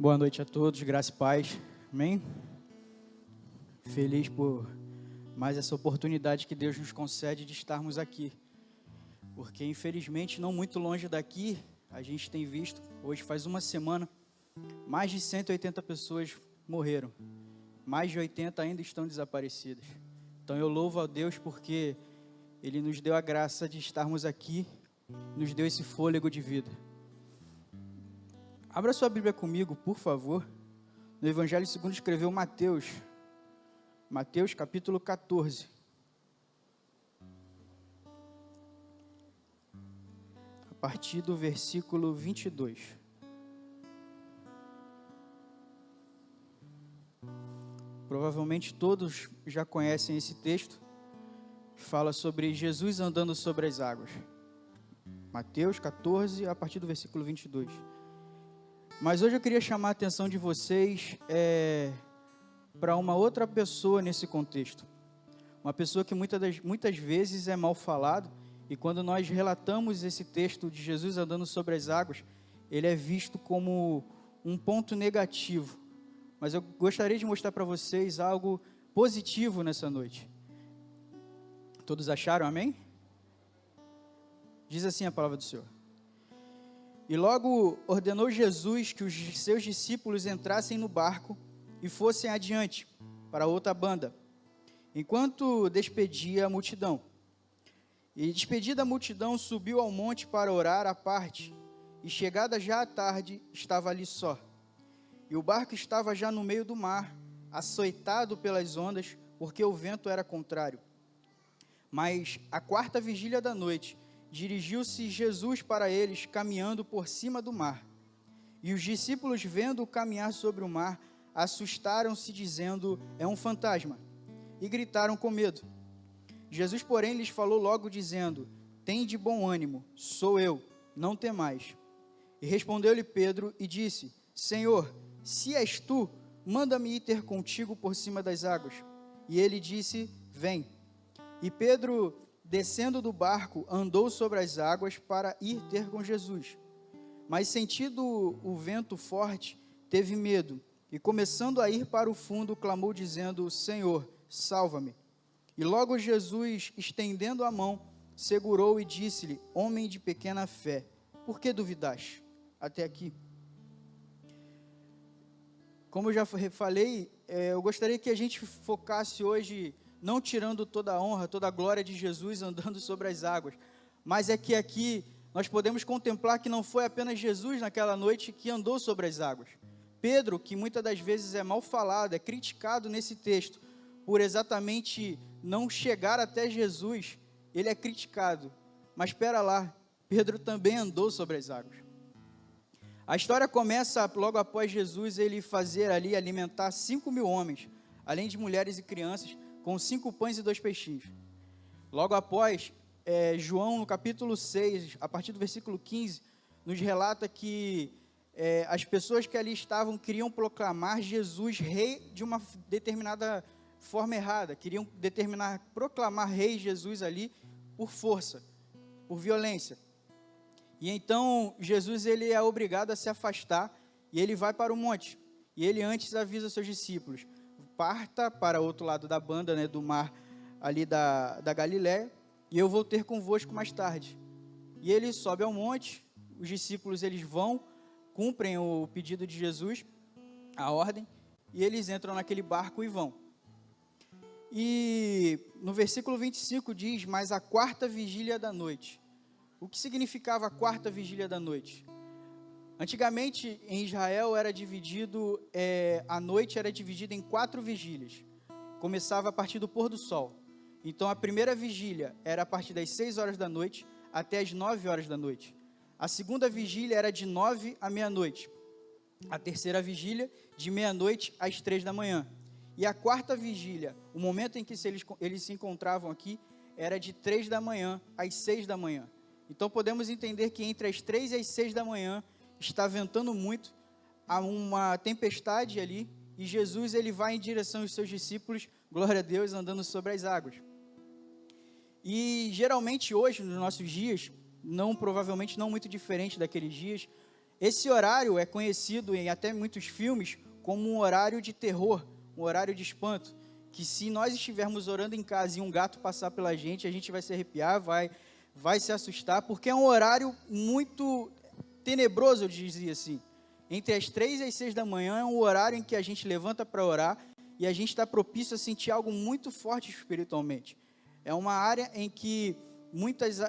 Boa noite a todos, graça e paz, amém? Feliz por mais essa oportunidade que Deus nos concede de estarmos aqui, porque infelizmente não muito longe daqui, a gente tem visto, hoje faz uma semana, mais de 180 pessoas morreram, mais de 80 ainda estão desaparecidas. Então eu louvo a Deus porque Ele nos deu a graça de estarmos aqui, nos deu esse fôlego de vida. Abra sua Bíblia comigo, por favor, no Evangelho segundo escreveu Mateus, capítulo 14. A partir do versículo 22. Provavelmente todos já conhecem esse texto, que fala sobre Jesus andando sobre as águas. Mateus 14, a partir do versículo 22. Mas hoje eu queria chamar a atenção de vocês para uma outra pessoa nesse contexto. Uma pessoa que muitas vezes é mal falado, e quando nós relatamos esse texto de Jesus andando sobre as águas, ele é visto como um ponto negativo. Mas eu gostaria de mostrar para vocês algo positivo nessa noite. Todos acharam, amém? Diz assim a palavra do Senhor. E logo ordenou Jesus que os seus discípulos entrassem no barco e fossem adiante, para outra banda, enquanto despedia a multidão. E despedida a multidão, subiu ao monte para orar à parte, e chegada já à tarde, estava ali só. E o barco estava já no meio do mar, açoitado pelas ondas, porque o vento era contrário. Mas à quarta vigília da noite, dirigiu-se Jesus para eles, caminhando por cima do mar. E os discípulos, vendo-o caminhar sobre o mar, assustaram-se, dizendo, é um fantasma, e gritaram com medo. Jesus, porém, lhes falou logo, dizendo, tende bom ânimo, sou eu, não temais. E respondeu-lhe Pedro e disse, Senhor, se és tu, manda-me ir ter contigo por cima das águas. E ele disse, vem. E Pedro, descendo do barco, andou sobre as águas para ir ter com Jesus. Mas sentindo o vento forte, teve medo, e começando a ir para o fundo, clamou dizendo, Senhor, salva-me. E logo Jesus, estendendo a mão, segurou e disse-lhe, homem de pequena fé, por que duvidaste? Até aqui. Como eu já falei, eu gostaria que a gente focasse hoje, não tirando toda a honra, toda a glória de Jesus andando sobre as águas, mas é que aqui nós podemos contemplar que não foi apenas Jesus naquela noite que andou sobre as águas. Pedro, que muitas das vezes é mal falado, é criticado nesse texto, por exatamente não chegar até Jesus, ele é criticado. Mas espera lá, Pedro também andou sobre as águas. A história começa logo após Jesus ele fazer ali, alimentar 5.000 homens, além de mulheres e crianças, com 5 pães e 2 peixinhos. Logo após, João, no capítulo 6, a partir do versículo 15, nos relata que as pessoas que ali estavam queriam proclamar Jesus rei de uma determinada forma errada, queriam proclamar rei Jesus ali por força, por violência. E então, Jesus ele é obrigado a se afastar, e ele vai para o monte, e ele antes avisa seus discípulos, parta para o outro lado da banda, né, do mar, ali da Galiléia, e eu vou ter convosco mais tarde. E ele sobe ao monte, os discípulos eles vão, cumprem o pedido de Jesus, a ordem, e eles entram naquele barco e vão. E no versículo 25 diz, mas a quarta vigília da noite. O que significava a quarta vigília da noite? Antigamente, em Israel, a noite era dividida em 4 vigílias. Começava a partir do pôr do sol. Então, a primeira vigília era a partir das 6 horas da noite até as 9 horas da noite. A segunda vigília era de 9 à meia-noite. A terceira vigília, de meia-noite às 3 da manhã. E a quarta vigília, o momento em que eles se encontravam aqui, era de 3 da manhã às 6 da manhã. Então, podemos entender que entre as 3 e as 6 da manhã, está ventando muito, há uma tempestade ali, e Jesus ele vai em direção aos seus discípulos, glória a Deus, andando sobre as águas. E geralmente hoje, nos nossos dias, provavelmente não muito diferente daqueles dias, Esse horário é conhecido em até muitos filmes como um horário de terror, um horário de espanto, que se nós estivermos orando em casa e um gato passar pela gente, a gente vai se arrepiar, vai se assustar, porque é um horário muito tenebroso, eu dizia assim. Entre as 3 e as 6 da manhã é um horário em que a gente levanta para orar e a gente está propício a sentir algo muito forte espiritualmente. É uma área em que muitas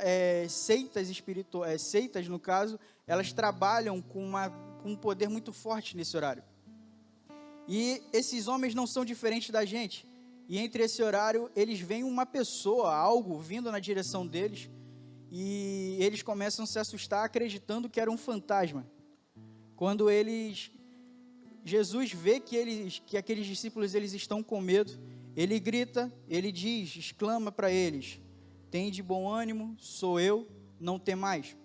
seitas, no caso, elas trabalham com um poder muito forte nesse horário. E esses homens não são diferentes da gente. E entre esse horário, eles veem uma pessoa, algo vindo na direção deles, e eles começam a se assustar, acreditando que era um fantasma. Quando Jesus vê que aqueles discípulos eles estão com medo, ele grita, ele diz, exclama para eles: tem de bom ânimo, sou eu, não temais.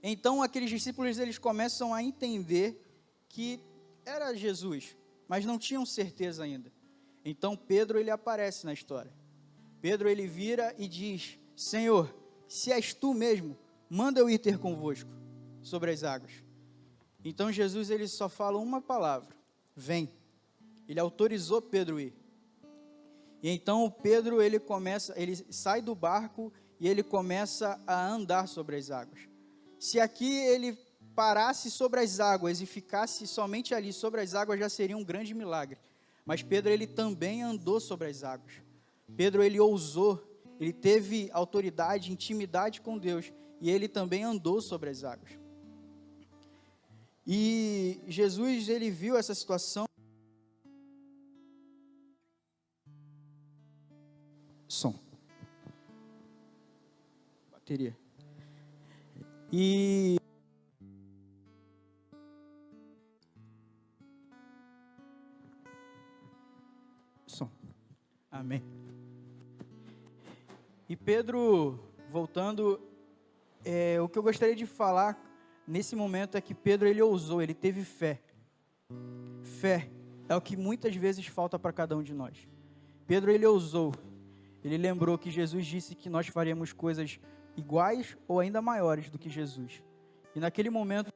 Então aqueles discípulos eles começam a entender que era Jesus, mas não tinham certeza ainda. Então Pedro ele aparece na história. Pedro ele vira e diz: Senhor, se és tu mesmo, manda eu ir ter convosco sobre as águas. Então Jesus ele só fala uma palavra: vem. Ele autorizou Pedro ir. E então Pedro ele sai do barco e ele começa a andar sobre as águas. Se aqui ele parasse sobre as águas e ficasse somente ali sobre as águas, já seria um grande milagre. Mas Pedro ele também andou sobre as águas. Pedro ele ousou, ele teve autoridade, intimidade com Deus, e ele também andou sobre as águas. E Jesus ele viu essa situação. Som. Bateria. E som. Amém. E Pedro, voltando, o que eu gostaria de falar nesse momento é que Pedro ele ousou, ele teve fé. Fé é o que muitas vezes falta para cada um de nós. Pedro ele ousou. Ele lembrou que Jesus disse que nós faríamos coisas iguais ou ainda maiores do que Jesus. E naquele momento,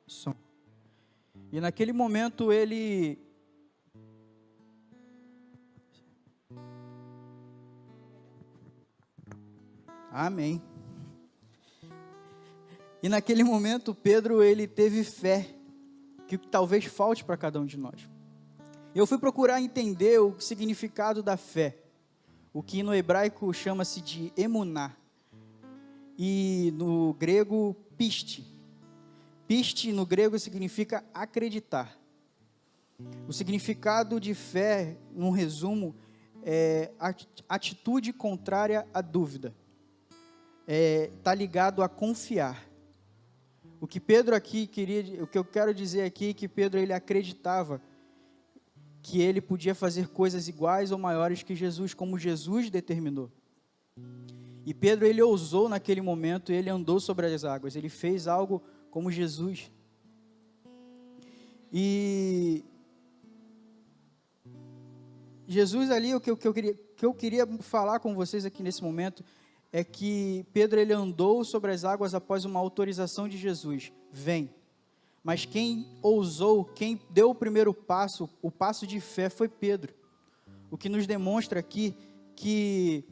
som. E naquele momento ele Amém. E naquele momento Pedro ele teve fé, que talvez falte para cada um de nós. Eu fui procurar entender o significado da fé, o que no hebraico chama-se de emuná, e no grego piste. Piste no grego significa acreditar. O significado de fé, num resumo, é atitude contrária à dúvida. Está ligado a confiar. O que eu quero dizer aqui é que Pedro ele acreditava que ele podia fazer coisas iguais ou maiores que Jesus, como Jesus determinou. E Pedro ele ousou naquele momento, ele andou sobre as águas, ele fez algo como Jesus. E Jesus ali, o que eu queria falar com vocês aqui nesse momento, é que Pedro ele andou sobre as águas após uma autorização de Jesus, vem. Mas quem ousou, quem deu o primeiro passo, o passo de fé foi Pedro. O que nos demonstra aqui que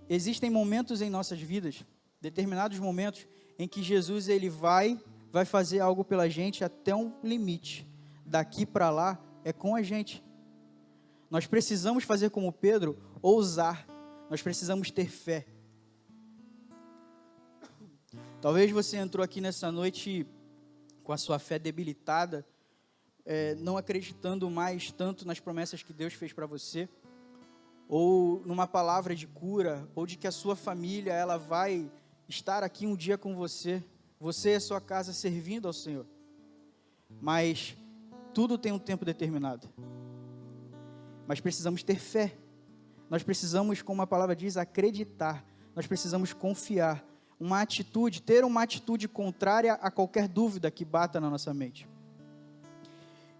existem momentos em nossas vidas, determinados momentos, em que Jesus ele vai fazer algo pela gente até um limite. Daqui para lá é com a gente. Nós precisamos fazer como Pedro, ousar. Nós precisamos ter fé. Talvez você entrou aqui nessa noite com a sua fé debilitada, não acreditando mais tanto nas promessas que Deus fez para você, ou numa palavra de cura, ou de que a sua família ela vai estar aqui um dia com você e a sua casa servindo ao Senhor. Mas tudo tem um tempo determinado. Mas precisamos ter fé. Nós precisamos, como a palavra diz, acreditar. Nós precisamos confiar. Ter uma atitude contrária a qualquer dúvida que bata na nossa mente.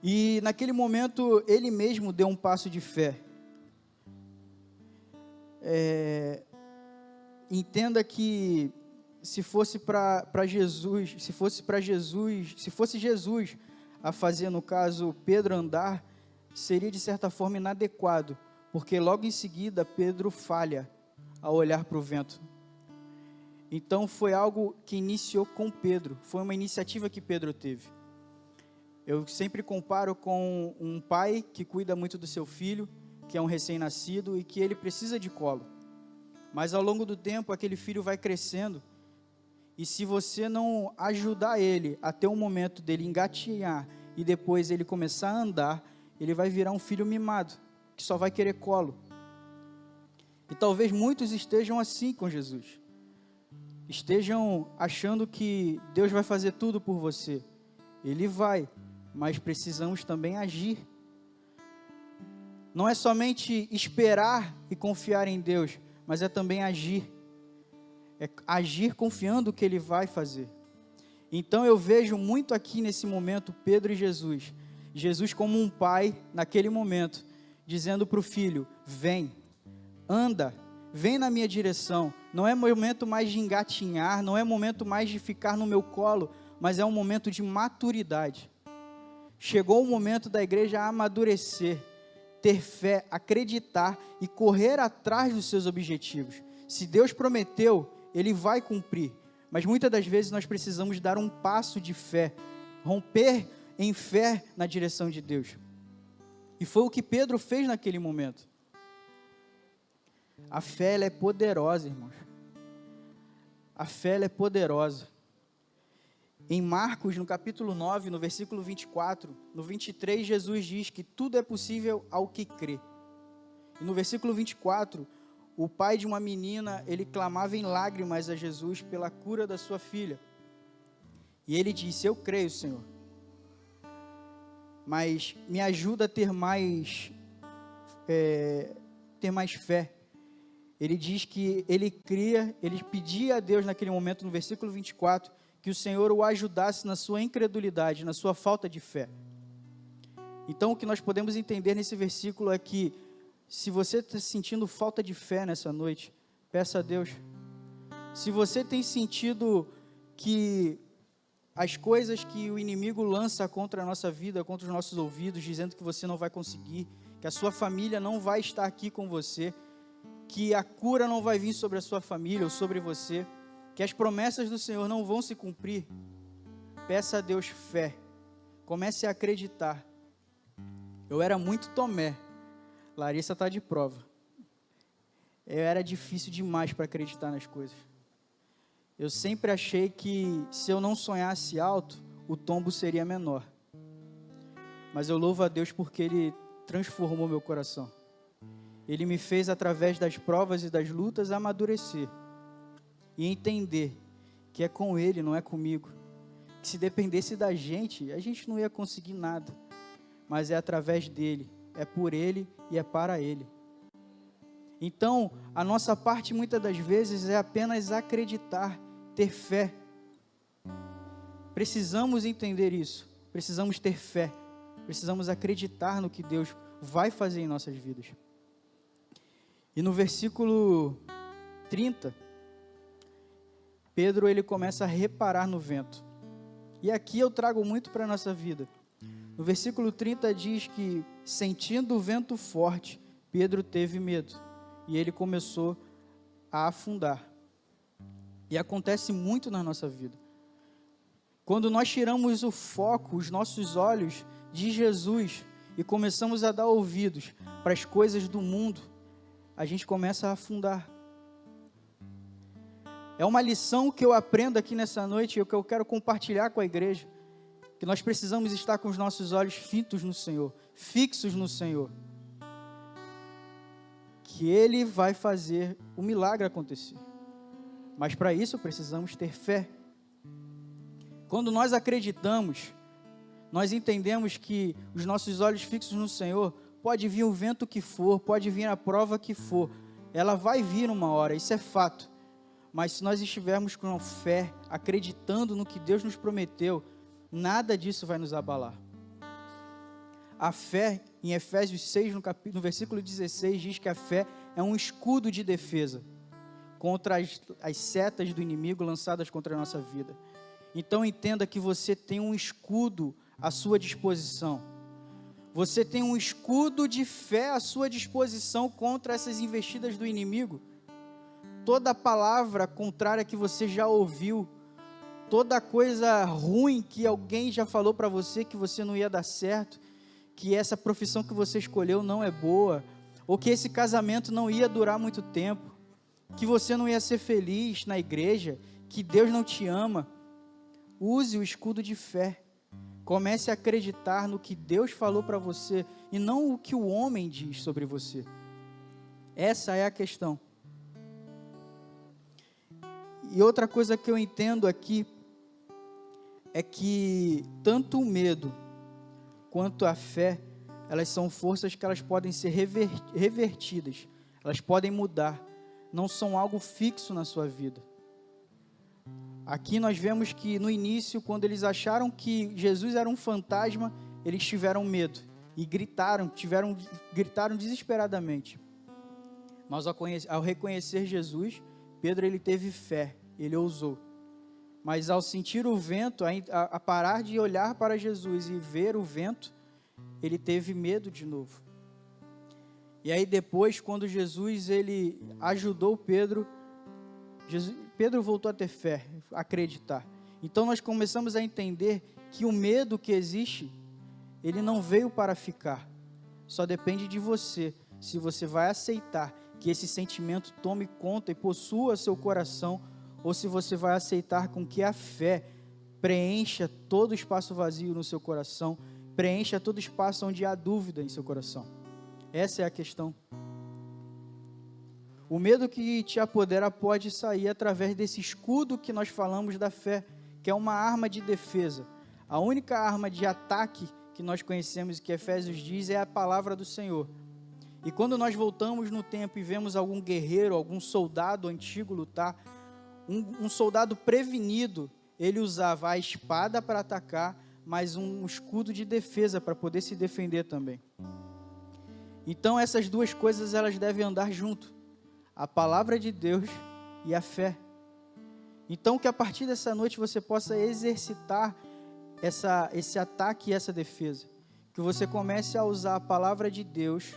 E naquele momento, ele mesmo deu um passo de fé. entenda que se fosse Jesus a fazer, no caso, Pedro andar, seria de certa forma inadequado, porque logo em seguida Pedro falha ao olhar para o vento. Então foi algo que iniciou com Pedro, foi uma iniciativa que Pedro teve. Eu sempre comparo com um pai que cuida muito do seu filho, que é um recém-nascido e que ele precisa de colo. Mas ao longo do tempo aquele filho vai crescendo, e se você não ajudar ele a ter um momento dele engatinhar e depois ele começar a andar, ele vai virar um filho mimado, que só vai querer colo. E talvez muitos estejam assim com Jesus. Estejam achando que Deus vai fazer tudo por você. Ele vai, mas precisamos também agir. Não é somente esperar e confiar em Deus, mas é também agir. É agir confiando que Ele vai fazer. Então eu vejo muito aqui nesse momento Pedro e Jesus. Jesus como um pai, naquele momento, dizendo para o filho: vem, anda, vem na minha direção. Não é momento mais de engatinhar, não é momento mais de ficar no meu colo, mas é um momento de maturidade. Chegou o momento da igreja amadurecer, ter fé, acreditar e correr atrás dos seus objetivos. Se Deus prometeu, Ele vai cumprir. Mas muitas das vezes nós precisamos dar um passo de fé, romper em fé na direção de Deus. E foi o que Pedro fez naquele momento. A fé, ela é poderosa, irmãos. A fé, ela é poderosa. Em Marcos, no capítulo 9, no versículo 24, no 23, Jesus diz que tudo é possível ao que crê. E no versículo 24, o pai de uma menina, ele clamava em lágrimas a Jesus pela cura da sua filha. E ele disse: eu creio, Senhor, mas me ajuda a ter mais fé. Ele diz que ele cria, ele pedia a Deus naquele momento, no versículo 24, que o Senhor o ajudasse na sua incredulidade, na sua falta de fé. Então o que nós podemos entender nesse versículo é que, se você está sentindo falta de fé nessa noite, peça a Deus. Se você tem sentido que as coisas que o inimigo lança contra a nossa vida, contra os nossos ouvidos, dizendo que você não vai conseguir, que a sua família não vai estar aqui com você, que a cura não vai vir sobre a sua família ou sobre você, que as promessas do Senhor não vão se cumprir, peça a Deus fé. Comece a acreditar. Eu era muito Tomé. Larissa está de prova. Eu era difícil demais para acreditar nas coisas. Eu sempre achei que se eu não sonhasse alto, o tombo seria menor. Mas eu louvo a Deus porque Ele transformou meu coração. Ele me fez, através das provas e das lutas, amadurecer e entender que é com Ele, não é comigo. Que se dependesse da gente não ia conseguir nada. Mas é através dEle, é por Ele e é para Ele. Então, a nossa parte muitas das vezes é apenas acreditar, ter fé. Precisamos entender isso, precisamos ter fé, precisamos acreditar no que Deus vai fazer em nossas vidas. E no versículo 30, Pedro ele começa a reparar no vento. E aqui eu trago muito para a nossa vida. No versículo 30 diz que, sentindo o vento forte, Pedro teve medo. E ele começou a afundar. E acontece muito na nossa vida. Quando nós tiramos o foco, os nossos olhos de Jesus, e começamos a dar ouvidos para as coisas do mundo, a gente começa a afundar. É uma lição que eu aprendo aqui nessa noite e que eu quero compartilhar com a igreja. Que nós precisamos estar com os nossos olhos fitos no Senhor, fixos no Senhor. Que Ele vai fazer o milagre acontecer. Mas para isso precisamos ter fé. Quando nós acreditamos, nós entendemos que os nossos olhos fixos no Senhor, pode vir o vento que for, pode vir a prova que for, ela vai vir uma hora, isso é fato. Mas se nós estivermos com fé, acreditando no que Deus nos prometeu, nada disso vai nos abalar. A fé, em Efésios 6, no versículo 16, diz que a fé é um escudo de defesa contra as setas do inimigo lançadas contra a nossa vida. Então entenda que você tem um escudo à sua disposição. Você tem um escudo de fé à sua disposição contra essas investidas do inimigo. Toda palavra contrária que você já ouviu, toda coisa ruim que alguém já falou para você que você não ia dar certo, que essa profissão que você escolheu não é boa, ou que esse casamento não ia durar muito tempo, que você não ia ser feliz na igreja, que Deus não te ama. Use o escudo de fé. Comece a acreditar no que Deus falou para você e não o que o homem diz sobre você. Essa é a questão. E outra coisa que eu entendo aqui é que tanto o medo quanto a fé, elas são forças que elas podem ser revertidas, elas podem mudar, não são algo fixo na sua vida. Aqui nós vemos que no início, quando eles acharam que Jesus era um fantasma, eles tiveram medo e gritaram desesperadamente. Mas ao reconhecer Jesus, Pedro ele teve fé, ele ousou. Mas ao sentir o vento, a parar de olhar para Jesus e ver o vento, ele teve medo de novo. E aí depois, quando Jesus ele ajudou Pedro, Pedro voltou a ter fé, a acreditar. Então nós começamos a entender que o medo que existe, ele não veio para ficar. Só depende de você, se você vai aceitar que esse sentimento tome conta e possua seu coração, ou se você vai aceitar com que a fé preencha todo o espaço vazio no seu coração, preencha todo o espaço onde há dúvida em seu coração. Essa é a questão. O medo que te apodera pode sair através desse escudo que nós falamos da fé, que é uma arma de defesa. A única arma de ataque que nós conhecemos e que Efésios diz é a palavra do Senhor. E quando nós voltamos no tempo e vemos algum guerreiro, algum soldado antigo lutar, um soldado prevenido, ele usava a espada para atacar, mas um escudo de defesa para poder se defender também. Então essas duas coisas elas devem andar junto. A palavra de Deus e a fé. Então que a partir dessa noite você possa exercitar esse ataque e essa defesa. Que você comece a usar a palavra de Deus,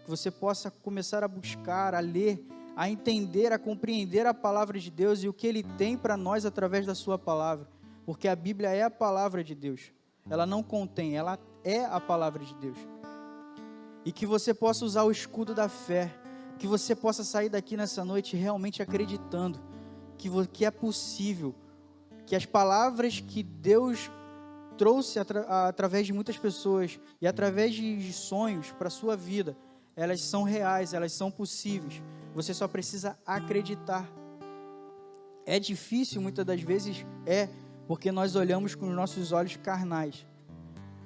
que você possa começar a buscar, a ler, a entender, a compreender a palavra de Deus e o que Ele tem para nós através da sua palavra. Porque a Bíblia é a palavra de Deus. Ela não contém, ela é a palavra de Deus. E que você possa usar o escudo da fé, que você possa sair daqui nessa noite realmente acreditando que é possível, que as palavras que Deus trouxe através de muitas pessoas e através de sonhos para a sua vida, elas são reais, elas são possíveis. Você só precisa acreditar. É difícil muitas das vezes, porque nós olhamos com os nossos olhos carnais.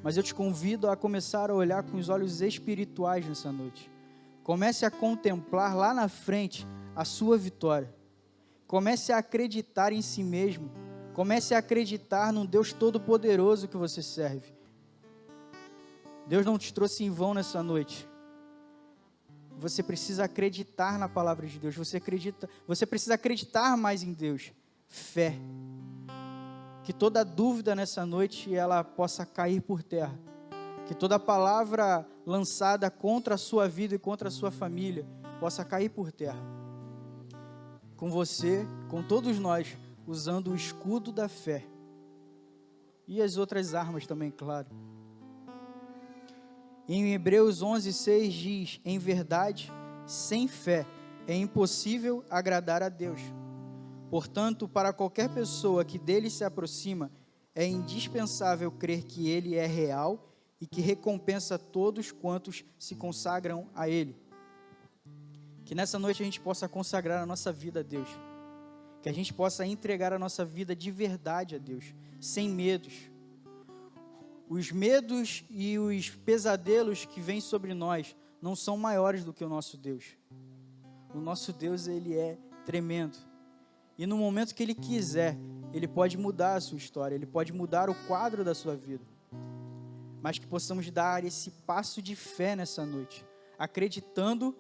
Mas eu te convido a começar a olhar com os olhos espirituais nessa noite. Comece a contemplar lá na frente a sua vitória. Comece a acreditar em si mesmo. Comece a acreditar num Deus Todo-Poderoso que você serve. Deus não te trouxe em vão nessa noite. Você precisa acreditar na palavra de Deus. Você precisa acreditar mais em Deus. Fé. Que toda dúvida nessa noite ela possa cair por terra. Que toda palavra lançada contra a sua vida e contra a sua família possa cair por terra. Com você, com todos nós, usando o escudo da fé. E as outras armas também, claro. Em Hebreus 11:6 diz: em verdade, sem fé é impossível agradar a Deus. Portanto, para qualquer pessoa que dele se aproxima, é indispensável crer que ele é real e que recompensa todos quantos se consagram a Ele. Que nessa noite a gente possa consagrar a nossa vida a Deus. Que a gente possa entregar a nossa vida de verdade a Deus, sem medos. Os medos e os pesadelos que vêm sobre nós não são maiores do que o nosso Deus. O nosso Deus, Ele é tremendo. E no momento que Ele quiser, Ele pode mudar a sua história, Ele pode mudar o quadro da sua vida. Mas que possamos dar esse passo de fé nessa noite, acreditando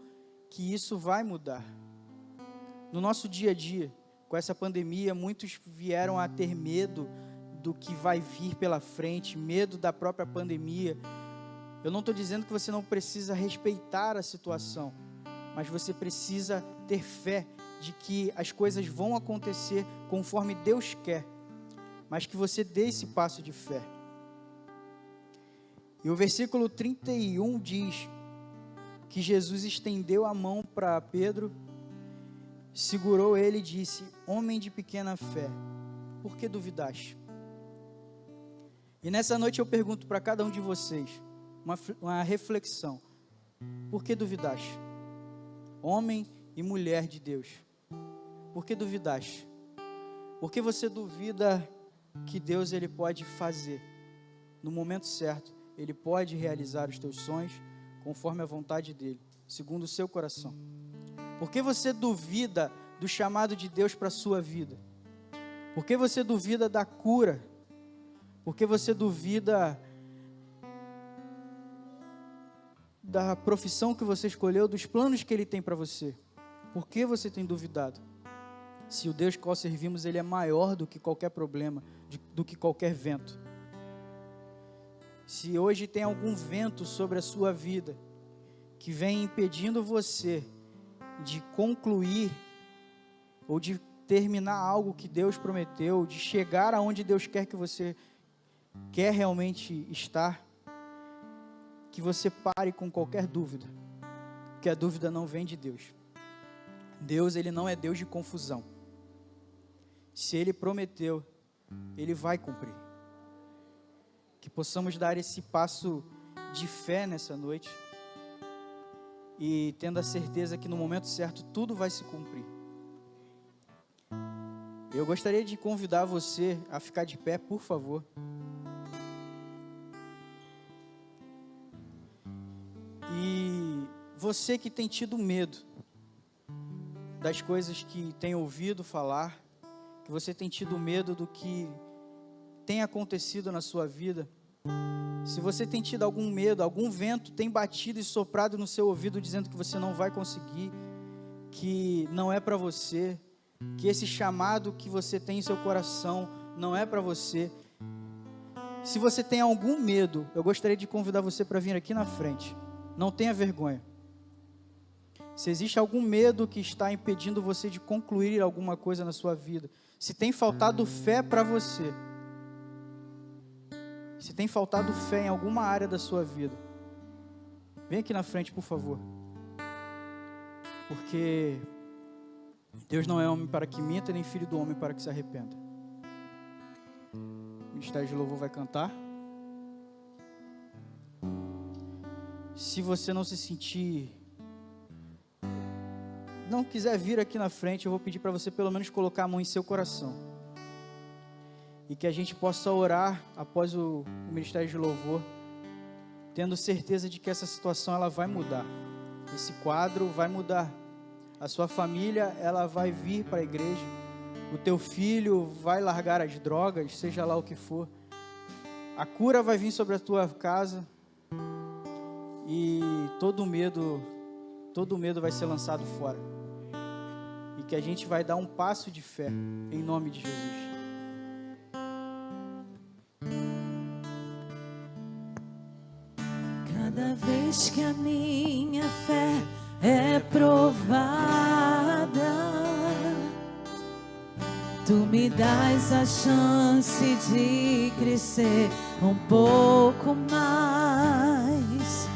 que isso vai mudar. No nosso dia a dia, com essa pandemia, muitos vieram a ter medo do que vai vir pela frente, medo da própria pandemia. Eu não estou dizendo que você não precisa respeitar a situação, mas você precisa ter fé de que as coisas vão acontecer conforme Deus quer, mas que você dê esse passo de fé. E o versículo 31 diz que Jesus estendeu a mão para Pedro, segurou ele e disse: homem de pequena fé, por que duvidaste? E nessa noite eu pergunto para cada um de vocês, uma reflexão: por que duvidaste? Homem e mulher de Deus, por que duvidaste? Por que você duvida que Deus ele pode fazer? No momento certo, Ele pode realizar os teus sonhos conforme a vontade dEle, segundo o seu coração. Por que você duvida do chamado de Deus para a sua vida? Por que você duvida da cura? Por que você duvida da profissão que você escolheu, dos planos que Ele tem para você? Por que você tem duvidado? Se o Deus que nós servimos, Ele é maior do que qualquer problema, do que qualquer vento. Se hoje tem algum vento sobre a sua vida, que vem impedindo você de concluir, ou de terminar algo que Deus prometeu, de chegar aonde Deus quer que você quer realmente estar, que você pare com qualquer dúvida, porque a dúvida não vem de Deus. Deus, Ele não é Deus de confusão. Se Ele prometeu, Ele vai cumprir. Que possamos dar esse passo de fé nessa noite, e tendo a certeza que no momento certo tudo vai se cumprir. Eu gostaria de convidar você a ficar de pé, por favor. E você que tem tido medo das coisas que tem ouvido falar, que você tem tido medo do que tem acontecido na sua vida, se você tem tido algum medo, algum vento tem batido e soprado no seu ouvido dizendo que você não vai conseguir, que não é para você, que esse chamado que você tem em seu coração não é para você. Se você tem algum medo, eu gostaria de convidar você para vir aqui na frente. Não tenha vergonha. Se existe algum medo que está impedindo você de concluir alguma coisa na sua vida, se tem faltado fé para você, se tem faltado fé em alguma área da sua vida, vem aqui na frente, por favor. Porque Deus não é homem para que minta, nem filho do homem para que se arrependa. O Ministério de Louvor vai cantar. Se você não se sentir, não quiser vir aqui na frente, eu vou pedir para você pelo menos colocar a mão em seu coração. E que a gente possa orar após o Ministério de Louvor, tendo certeza de que essa situação ela vai mudar. Esse quadro vai mudar. A sua família ela vai vir para a igreja. O teu filho vai largar as drogas, seja lá o que for. A cura vai vir sobre a tua casa. E todo medo vai ser lançado fora. E que a gente vai dar um passo de fé, em nome de Jesus. Cada vez que a minha fé é provada, Tu me dás a chance de crescer um pouco mais.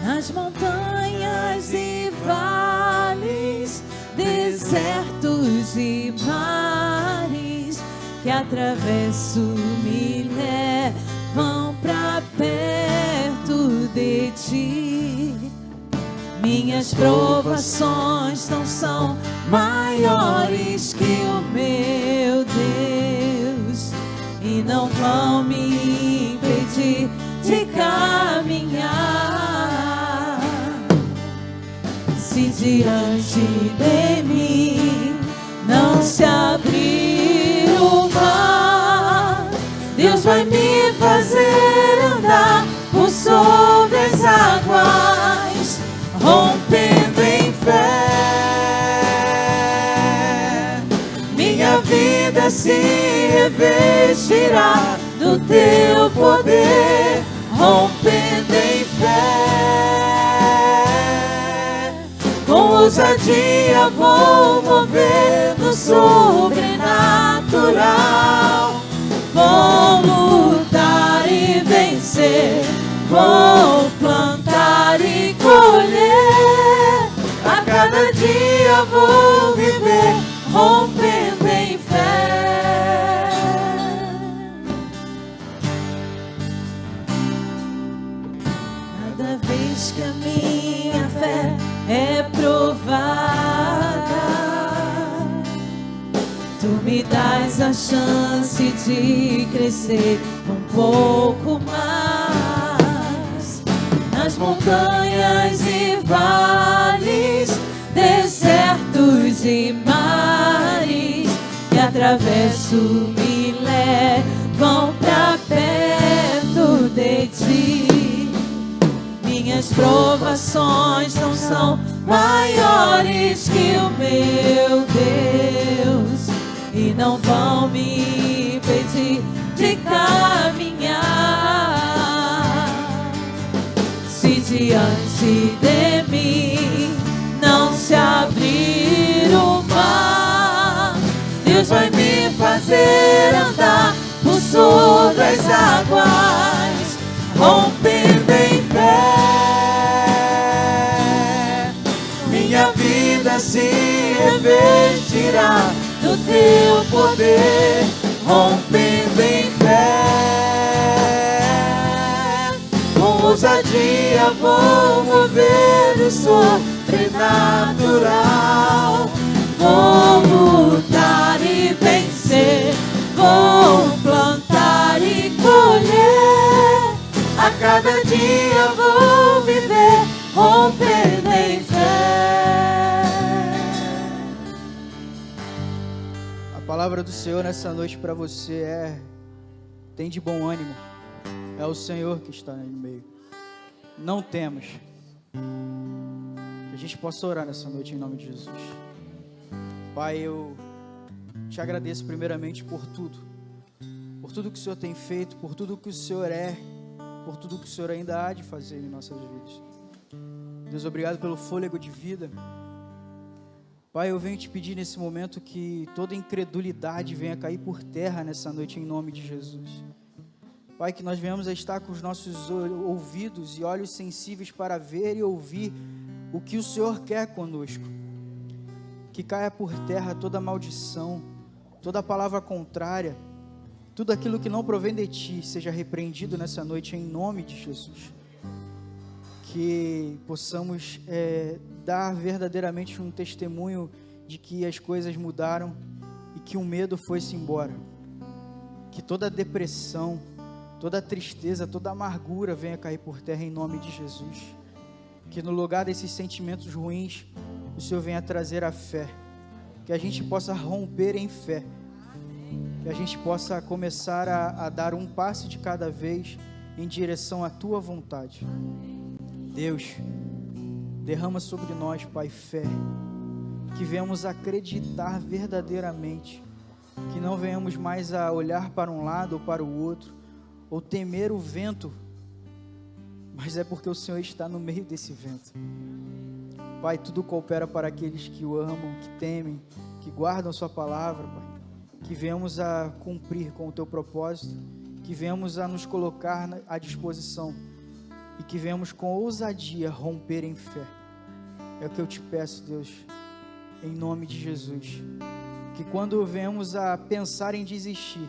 Nas montanhas e vales, desertos e mares que atravesso me levam pra perto de Ti. Minhas provações não são maiores que o meu Deus e não vão me impedir de caminhar. Se diante de mim não se abrir o mar, Deus vai me fazer andar por sobre as águas, rompendo em vida se revestirá do teu poder, rompendo em fé. Com ousadia vou mover no sobrenatural. Vou lutar e vencer, vou plantar e colher. A cada dia vou viver, rompendo em fé. Cada vez que a minha fé é provada, tu me dás a chance de crescer um pouco mais. Nas montanhas e vales, desertos e mares que atravesso me levam pra perto de ti. Minhas provações não são maiores que o meu Deus e não vão me impedir de caminhar. Se diante de mim não se abrir o mar, Deus vai me fazer andar por sobre as águas, rompendo em fé. Minha vida se revestirá do teu poder, rompendo em fé. Com ousadia vou mover o sobrenatural. Vou lutar e vencer, vou plantar e colher. A cada dia vou viver, rompendo em fé. A palavra do Senhor nessa noite para você é: tem de bom ânimo, é o Senhor que está no meio, não temos. Que a gente possa orar nessa noite em nome de Jesus. Pai, eu te agradeço primeiramente por tudo que o Senhor tem feito, por tudo que o Senhor é, por tudo que o Senhor ainda há de fazer em nossas vidas. Deus, obrigado pelo fôlego de vida. Pai, eu venho te pedir nesse momento que toda incredulidade venha cair por terra nessa noite em nome de Jesus. Pai, que nós venhamos a estar com os nossos ouvidos e olhos sensíveis para ver e ouvir o que o Senhor quer conosco. Que caia por terra toda maldição, toda palavra contrária, tudo aquilo que não provém de Ti seja repreendido nessa noite em nome de Jesus. Que possamos dar verdadeiramente um testemunho de que as coisas mudaram e que o medo foi-se embora. Que toda depressão, toda tristeza, toda amargura venha cair por terra em nome de Jesus. Que no lugar desses sentimentos ruins, o Senhor venha trazer a fé. Que a gente possa romper em fé. Que a gente possa começar a dar um passo de cada vez em direção à Tua vontade. Deus, derrama sobre nós, Pai, fé. Que venhamos acreditar verdadeiramente. Que não venhamos mais a olhar para um lado ou para o outro, ou temer o vento, mas é porque o Senhor está no meio desse vento. Pai, tudo coopera para aqueles que o amam, que temem, que guardam Sua palavra, Pai. Que venhamos a cumprir com o Teu propósito, que venhamos a nos colocar à disposição e que venhamos com ousadia romper em fé. É o que eu te peço, Deus, em nome de Jesus. Que quando venhamos a pensar em desistir,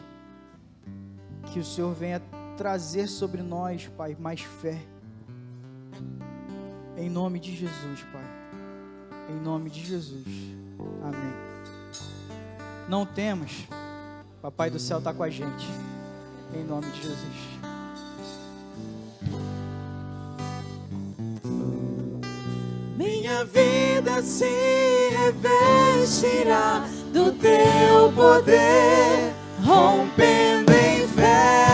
que o Senhor venha trazer sobre nós, Pai, mais fé. Em nome de Jesus, Pai. Em nome de Jesus. Amém. Não temos, Papai do céu está com a gente. Em nome de Jesus. Minha vida se revestirá do Teu poder, rompendo em fé.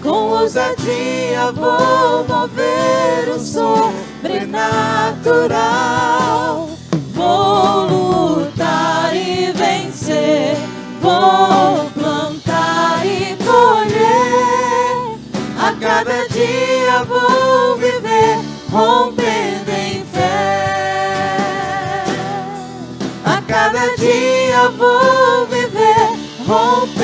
Com ousadia vou mover o sobrenatural. Vou lutar e dia vou viver rompendo em fé. A cada dia vou viver rompendo